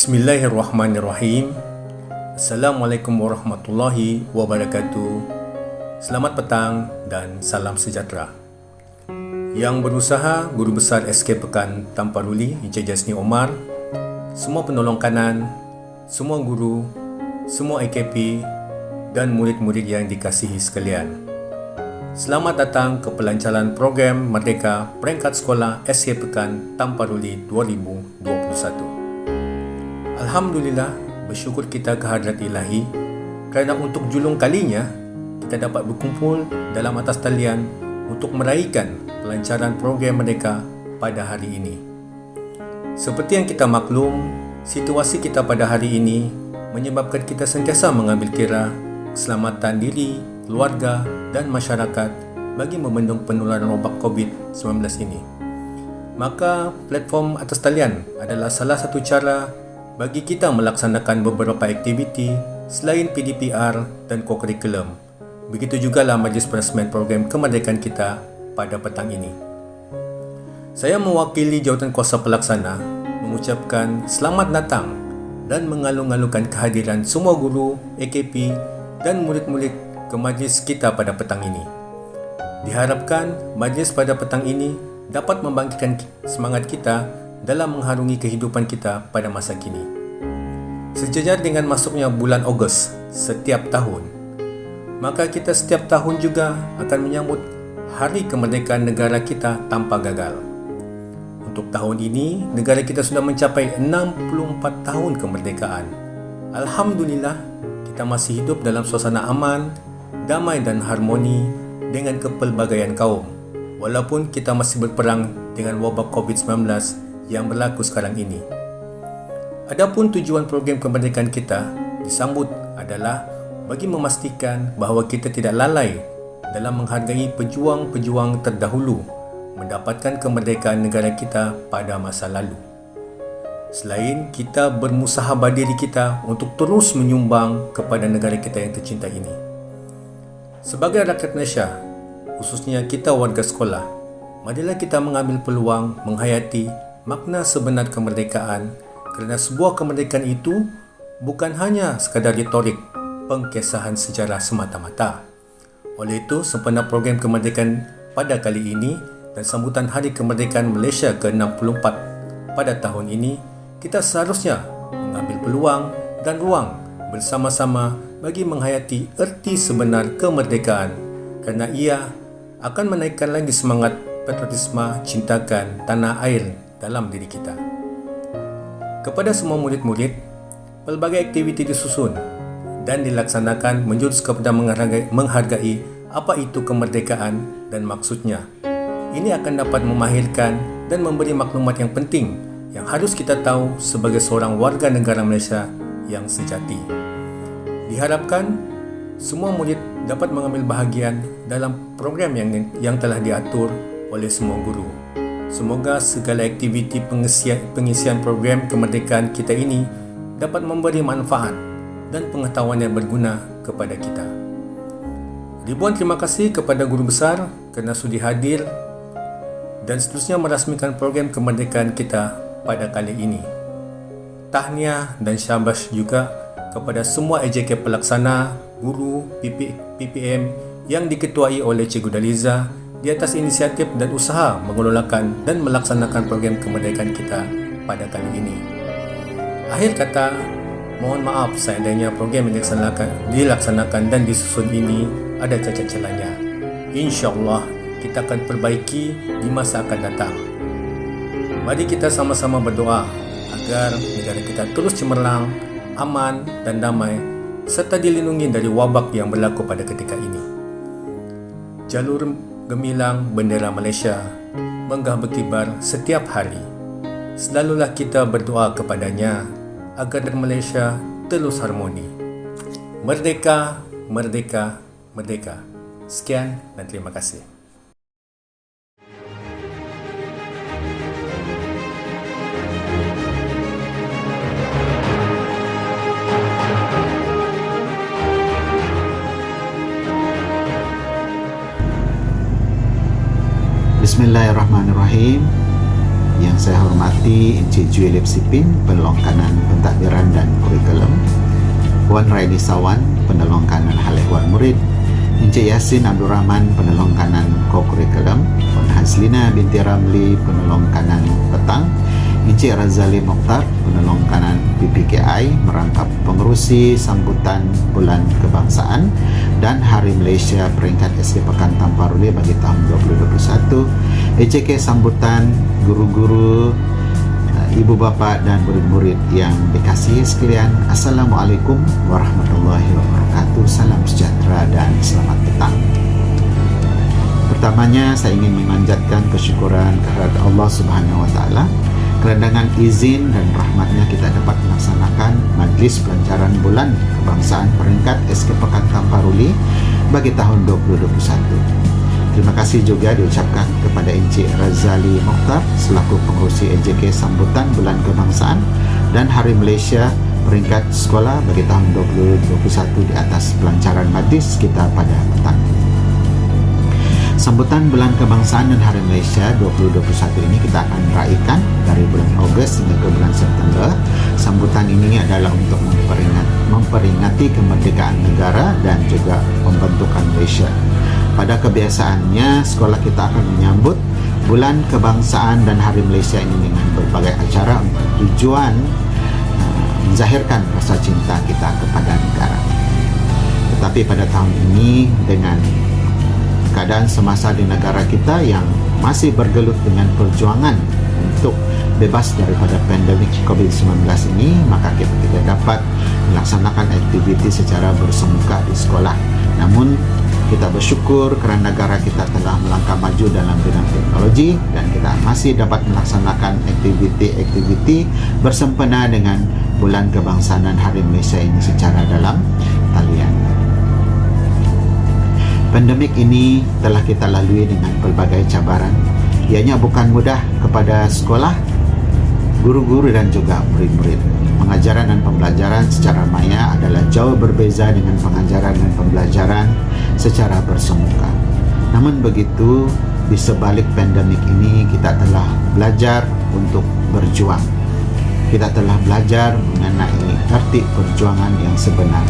Bismillahirrahmanirrahim. Assalamualaikum warahmatullahi wabarakatuh. Selamat petang dan salam sejahtera. Yang berusaha Guru Besar SK Pekan Tamparuli, Encik Jasni Omar, semua penolong kanan, semua guru, semua AKP dan murid-murid yang dikasihi sekalian. Selamat datang ke pelancaran program Merdeka Peringkat Sekolah SK Pekan Tamparuli 2021. Alhamdulillah, bersyukur kita kehadrat Ilahi kerana untuk julung kalinya kita dapat berkumpul dalam atas talian untuk meraihkan pelancaran program Merdeka pada hari ini. Seperti yang kita maklum, situasi kita pada hari ini menyebabkan kita sentiasa mengambil kira keselamatan diri, keluarga dan masyarakat bagi membendung penularan wabak COVID-19 ini. Maka platform atas talian adalah salah satu cara bagi kita melaksanakan beberapa aktiviti selain PDPR dan co-curriculum. Begitu jugalah majlis perasmian program kemerdekaan kita pada petang ini. Saya mewakili jawatan kuasa pelaksana mengucapkan selamat datang dan mengalung-alungkan kehadiran semua guru, AKP dan murid-murid ke majlis kita pada petang ini. Diharapkan majlis pada petang ini dapat membangkitkan semangat kita dalam mengharungi kehidupan kita pada masa kini. Sejajar dengan masuknya bulan Ogos setiap tahun, maka kita setiap tahun juga akan menyambut Hari Kemerdekaan negara kita tanpa gagal. Untuk tahun ini, negara kita sudah mencapai 64 tahun kemerdekaan. Alhamdulillah, kita masih hidup dalam suasana aman, damai dan harmoni dengan kepelbagaian kaum, walaupun kita masih berperang dengan wabak COVID-19 yang berlaku sekarang ini. Adapun tujuan program kemerdekaan kita disambut adalah bagi memastikan bahawa kita tidak lalai dalam menghargai pejuang-pejuang terdahulu mendapatkan kemerdekaan negara kita pada masa lalu. Selain kita bermusahabah diri kita untuk terus menyumbang kepada negara kita yang tercinta ini. Sebagai rakyat Malaysia, khususnya kita warga sekolah, marilah kita mengambil peluang menghayati makna sebenar kemerdekaan, kerana sebuah kemerdekaan itu bukan hanya sekadar retorik pengkesahan sejarah semata-mata. Oleh itu, sempena program kemerdekaan pada kali ini dan sambutan Hari Kemerdekaan Malaysia ke-64 pada tahun ini, kita seharusnya mengambil peluang dan ruang bersama-sama bagi menghayati erti sebenar kemerdekaan, kerana ia akan menaikkan lagi semangat patriotisme cintakan tanah air dalam diri kita. Kepada semua murid-murid, pelbagai aktiviti disusun dan dilaksanakan menjurus kepada menghargai apa itu kemerdekaan dan maksudnya. Ini akan dapat memahirkan dan memberi maklumat yang penting yang harus kita tahu sebagai seorang warga negara Malaysia yang sejati. Diharapkan semua murid dapat mengambil bahagian dalam program yang telah diatur oleh semua guru. Semoga segala aktiviti pengisian program kemerdekaan kita ini dapat memberi manfaat dan pengetahuan yang berguna kepada kita. Ribuan terima kasih kepada Guru Besar kerana sudi hadir dan seterusnya merasmikan program kemerdekaan kita pada kali ini. Tahniah dan syabas juga kepada semua AJK pelaksana, guru, PPM yang diketuai oleh Cikgu Daliza di atas inisiatif dan usaha mengelolakan dan melaksanakan program kemerdekaan kita pada kali ini. Akhir kata, mohon maaf seandainya program yang dilaksanakan dan disusun ini ada cacat celahnya. InsyaAllah kita akan perbaiki di masa akan datang. Mari kita sama-sama berdoa agar negara kita terus cemerlang, aman dan damai serta dilindungi dari wabak yang berlaku pada ketika ini. Jalur gemilang bendera Malaysia menggah berkibar setiap hari. Selalulah kita berdoa kepadanya agar Malaysia terus harmoni. Merdeka, merdeka, merdeka. Sekian dan terima kasih. Bismillahirrahmanirrahim. Yang saya hormati Encik Juelip Sipin, penolong kanan pentadbiran dan kurikulum, Puan Raini Sawan, penolong kanan hal ehwal murid, Encik Yasin Abdul Rahman, penolong kanan ko-kurikulum, Puan Hazlina binti Ramli, penolong kanan petang, Encik Razali Mokhtar, penolong kanan PPKI, merangkap pengerusi sambutan Bulan Kebangsaan dan Hari Malaysia peringkat SK Pekan Tamparuli bagi tahun 2021, EJK sambutan guru-guru, ibu bapa dan murid-murid yang dikasihi sekalian. Assalamualaikum warahmatullahi wabarakatuh. Salam sejahtera dan selamat petang. Pertamanya saya ingin memanjatkan kesyukuran kehadirat Allah Subhanahu wa taala kerana dengan izin dan rahmatnya kita dapat melaksanakan Majlis Pelancaran Bulan Kebangsaan peringkat SK Pekan Tamparuli bagi tahun 2021. Terima kasih juga diucapkan kepada Encik Razali Mokhtar selaku pengerusi EJK sambutan Bulan Kebangsaan dan Hari Malaysia peringkat sekolah bagi tahun 2021 di atas pelancaran majlis kita pada petang. Sambutan Bulan Kebangsaan dan Hari Malaysia 2021 ini kita akan raikan dari bulan Ogos hingga ke bulan September. Sambutan ini adalah untuk memperingati kemerdekaan negara dan juga pembentukan Malaysia. Pada kebiasaannya, sekolah kita akan menyambut Bulan Kebangsaan dan Hari Malaysia ini dengan berbagai acara untuk tujuan menzahirkan rasa cinta kita kepada negara. Tetapi pada tahun ini, dengan keadaan semasa di negara kita yang masih bergelut dengan perjuangan untuk bebas daripada pandemik COVID-19 ini, maka kita tidak dapat melaksanakan aktiviti secara bersemuka di sekolah. Namun kita bersyukur kerana negara kita telah melangkah maju dalam bidang teknologi dan kita masih dapat melaksanakan aktiviti-aktiviti bersempena dengan Bulan Kebangsaan dan Hari Malaysia ini secara dalam talian. Pandemik ini telah kita lalui dengan pelbagai cabaran. Ianya bukan mudah kepada sekolah, guru-guru dan juga murid-murid. Pengajaran dan pembelajaran secara maya adalah jauh berbeza dengan pengajaran dan pembelajaran secara bersemuka. Namun begitu, di sebalik pandemik ini kita telah belajar untuk berjuang. Kita telah belajar mengenai arti perjuangan yang sebenar.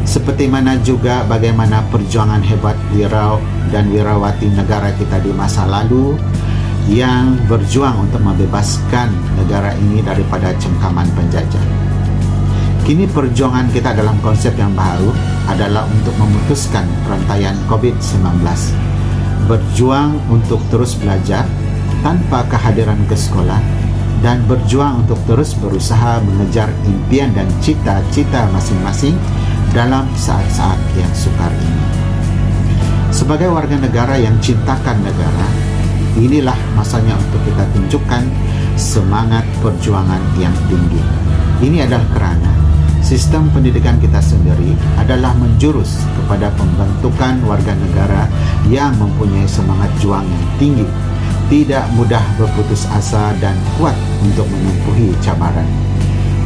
Seperti mana juga bagaimana perjuangan hebat wirau dan wirawati negara kita di masa lalu yang berjuang untuk membebaskan negara ini daripada cengkaman penjajah. Kini perjuangan kita dalam konsep yang baru adalah untuk memutuskan perantaian COVID-19. Berjuang untuk terus belajar tanpa kehadiran ke sekolah dan berjuang untuk terus berusaha mengejar impian dan cita-cita masing-masing dalam saat-saat yang sukar ini. Sebagai warga negara yang cintakan negara, inilah masanya untuk kita tunjukkan semangat perjuangan yang tinggi. Ini adalah kerana sistem pendidikan kita sendiri adalah menjurus kepada pembentukan warga negara yang mempunyai semangat juang yang tinggi, tidak mudah berputus asa dan kuat untuk menempuhi cabaran.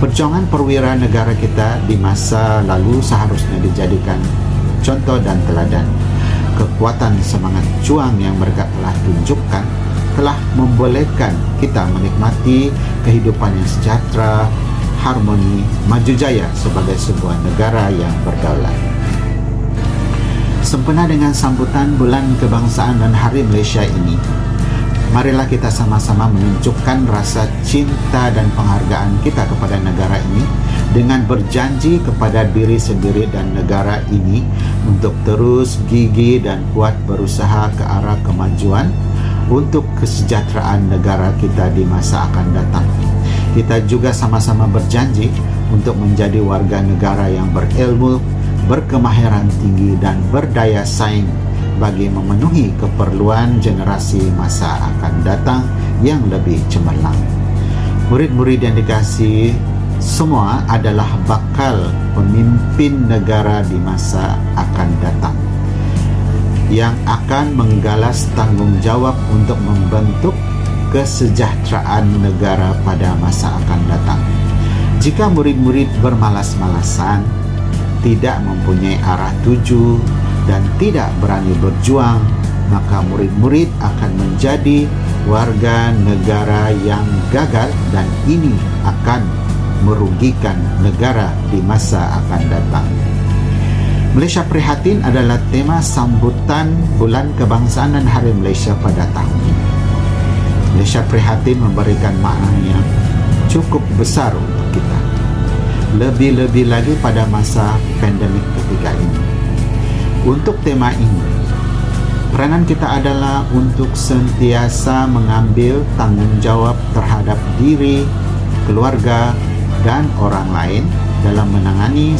Perjuangan perwira negara kita di masa lalu seharusnya dijadikan contoh dan teladan. Kekuatan semangat juang yang mereka telah tunjukkan telah membolehkan kita menikmati kehidupan yang sejahtera, harmoni, maju jaya sebagai sebuah negara yang berdaulat. Sempena dengan sambutan Bulan Kebangsaan dan Hari Malaysia ini, marilah kita sama-sama menunjukkan rasa cinta dan penghargaan kita kepada negara ini dengan berjanji kepada diri sendiri dan negara ini untuk terus gigih dan kuat berusaha ke arah kemajuan untuk kesejahteraan negara kita di masa akan datang. Kita juga sama-sama berjanji untuk menjadi warga negara yang berilmu, berkemahiran tinggi dan berdaya saing bagi memenuhi keperluan generasi masa akan datang yang lebih cemerlang. Murid-murid yang dikasihi semua adalah bakal pemimpin negara di masa akan datang yang akan menggalas tanggungjawab untuk membentuk kesejahteraan negara pada masa akan datang. Jika murid-murid bermalas-malasan, tidak mempunyai arah tuju dan tidak berani berjuang maka murid-murid akan menjadi warga negara yang gagal dan ini akan merugikan negara di masa akan datang. Malaysia Prihatin adalah tema sambutan Bulan Kebangsaan dan Hari Malaysia pada tahun ini. Malaysia Prihatin memberikan makna yang cukup besar untuk kita. Lebih-lebih lagi pada masa pandemik ketiga ini. Untuk tema ini, peranan kita adalah untuk sentiasa mengambil tanggungjawab terhadap diri, keluarga, dan orang lain dalam menangani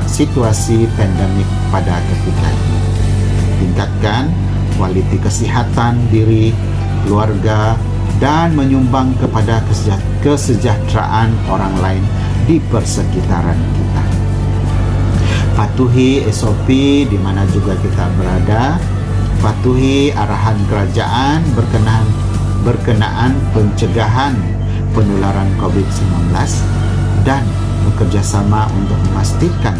situasi pandemik pada ketika ini. Tingkatkan kualiti kesihatan diri, keluarga, dan menyumbang kepada kesejahteraan orang lain di persekitaran kita. Patuhi SOP di mana juga kita berada, patuhi arahan kerajaan berkenaan pencegahan penularan COVID-19 dan bekerjasama untuk memastikan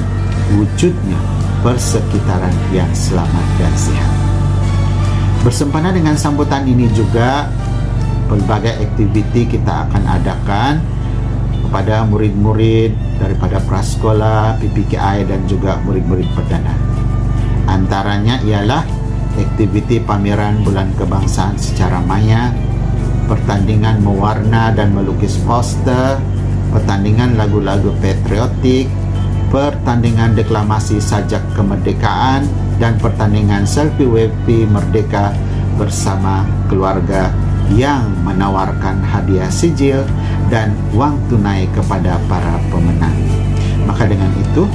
wujudnya persekitaran yang selamat dan sihat. Bersempena dengan sambutan ini juga, pelbagai aktiviti kita akan adakan kepada murid-murid daripada prasekolah, PPKI dan juga murid-murid perdana. Antaranya ialah aktiviti pameran Bulan Kebangsaan secara maya, pertandingan mewarna dan melukis poster, pertandingan lagu-lagu patriotik, pertandingan deklamasi sajak kemerdekaan, dan pertandingan selfie-wavy merdeka bersama keluarga yang menawarkan hadiah sijil dan wang tunai kepada para pemenang. Maka dengan itu,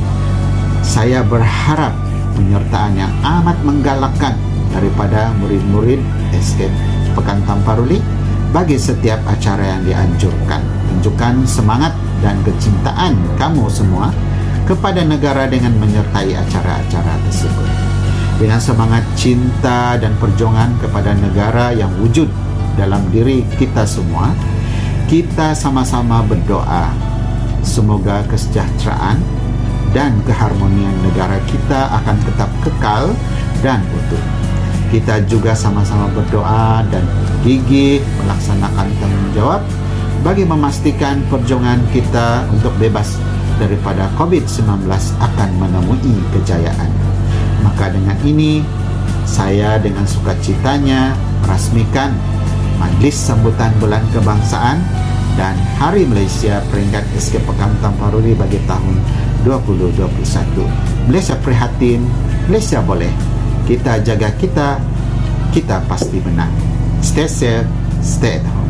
saya berharap penyertaan yang amat menggalakkan daripada murid-murid SK Pekan Tamparuli bagi setiap acara yang dianjurkan. Tunjukkan semangat dan kecintaan kamu semua kepada negara dengan menyertai acara-acara tersebut. Dengan semangat cinta dan perjuangan kepada negara yang wujud dalam diri kita semua, kita sama-sama berdoa semoga kesejahteraan dan keharmonian negara kita akan tetap kekal dan utuh. Kita juga sama-sama berdoa dan gigih melaksanakan tanggung jawab bagi memastikan perjuangan kita untuk bebas daripada COVID-19 akan menemui kejayaan. Maka dengan ini, saya dengan sukacitanya merasmikan Majlis Sambutan Bulan Kebangsaan dan Hari Malaysia peringkat SK Pekan Tamparuli bagi tahun 2021. Malaysia prihatin, Malaysia boleh. Kita jaga kita pasti menang. Stay safe, stay at home.